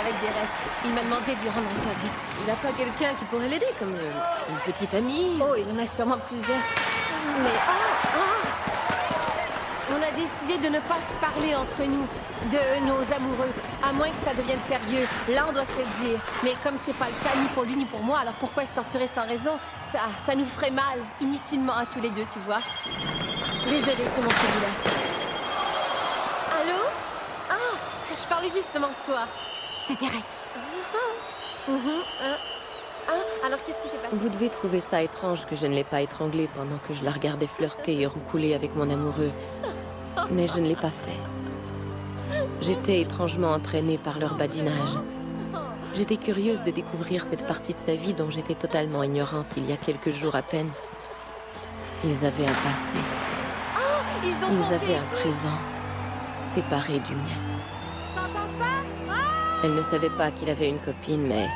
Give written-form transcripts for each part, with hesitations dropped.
avec Derek. Il m'a demandé de lui rendre service. Il n'a pas quelqu'un qui pourrait l'aider, comme une petite amie? Oh, il en a sûrement plusieurs. Mais on a décidé de ne pas se parler entre nous, de nos amoureux, à moins que ça devienne sérieux. Là, on doit se le dire. Mais comme c'est pas le cas ni pour lui ni pour moi, alors pourquoi se torturer sans raison? Ça nous ferait mal, inutilement à tous les deux, tu vois. Désolée, c'est mon cellulaire. Allô? Ah, je parlais justement de toi. C'est Derek. Alors qu'est-ce qui s'est passé? Vous devez trouver ça étrange que je ne l'ai pas étranglée pendant que je la regardais flirter et roucouler avec mon amoureux. Mais je ne l'ai pas fait. J'étais étrangement entraînée par leur badinage. J'étais curieuse de découvrir cette partie de sa vie dont j'étais totalement ignorante il y a quelques jours à peine. Ils avaient un passé. Ils avaient un présent, séparé du mien. T'entends ça? Elle ne savait pas qu'il avait une copine, mais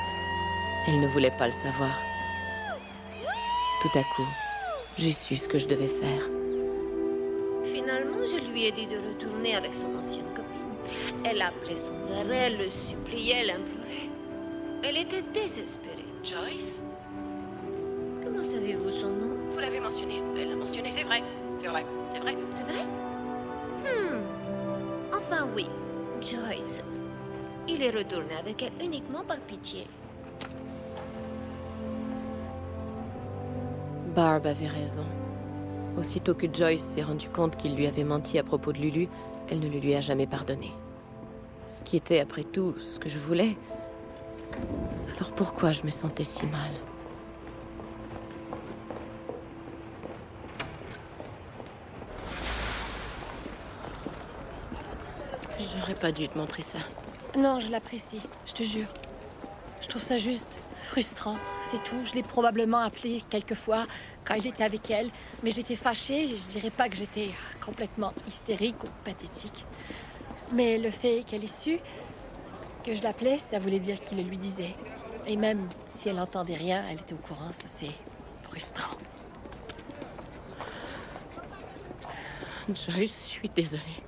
elle ne voulait pas le savoir. Tout à coup, j'ai su ce que je devais faire. Finalement, je lui ai dit de retourner avec son ancienne copine. Elle appelait sans arrêt, le suppliait, l'implorait. Elle était désespérée. Joyce? Comment savez-vous son nom? Vous l'avez mentionné. Elle l'a mentionné. C'est vrai. C'est vrai. C'est vrai. C'est vrai? Enfin oui, Joyce. Il est retourné avec elle uniquement par pitié. Barb avait raison. Aussitôt que Joyce s'est rendu compte qu'il lui avait menti à propos de Lulu, elle ne le lui a jamais pardonné. Ce qui était, après tout, ce que je voulais. Alors pourquoi je me sentais si mal? J'aurais pas dû te montrer ça. Non, je l'apprécie, je te jure. Je trouve ça juste frustrant, c'est tout. Je l'ai probablement appelé quelques fois quand il était avec elle, mais j'étais fâchée. Je dirais pas que j'étais complètement hystérique ou pathétique. Mais le fait qu'elle ait su que je l'appelais, ça voulait dire qu'il le lui disait. Et même si elle n'entendait rien, elle était au courant. Ça, c'est frustrant. Joyce, je suis désolée.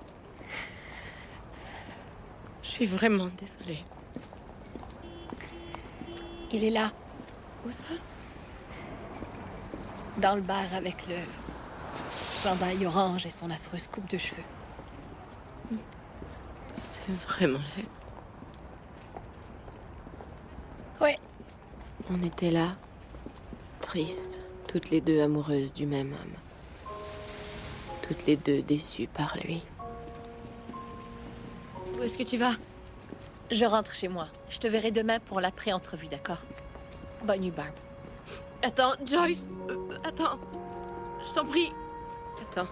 Je suis vraiment désolée. Il est là, Où ça? dans le bar avec le chandail orange et son affreuse coupe de cheveux. C'est vraiment laid. Ouais, On était là, tristes, toutes les deux amoureuses du même homme. Toutes les deux déçues par lui. Où est-ce que tu vas? je rentre chez moi. Je te verrai demain pour la pré-entrevue, d'accord? Bonne nuit, Barb. Attends, Joyce. Attends. Je t'en prie. Attends.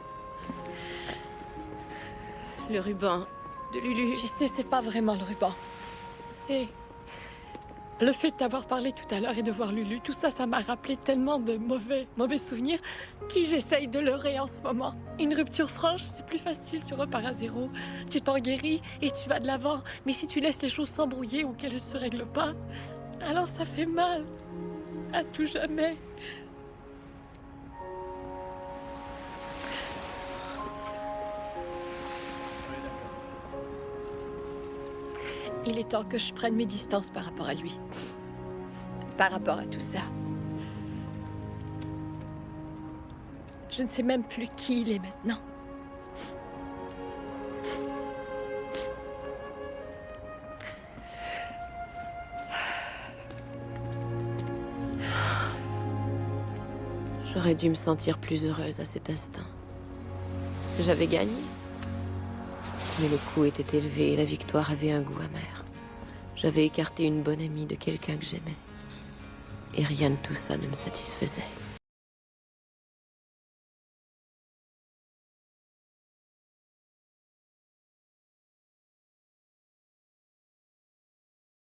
Le ruban de Lulu. Tu sais, c'est pas vraiment le ruban. C'est le fait de t'avoir parlé tout à l'heure et de voir Lulu. Tout ça, ça m'a rappelé tellement de mauvais souvenirs qui j'essaye de leurrer en ce moment. Une rupture franche, c'est plus facile, tu repars à zéro. Tu t'en guéris et tu vas de l'avant. Mais si tu laisses les choses s'embrouiller ou qu'elles ne se règlent pas, alors ça fait mal. À tout jamais. Il est temps que je prenne mes distances par rapport à lui. Par rapport à tout ça. Je ne sais même plus qui il est maintenant. J'aurais dû me sentir plus heureuse à cet instant. J'avais gagné. Mais le coup était élevé et la victoire avait un goût amer. J'avais écarté une bonne amie de quelqu'un que j'aimais. Et rien de tout ça ne me satisfaisait.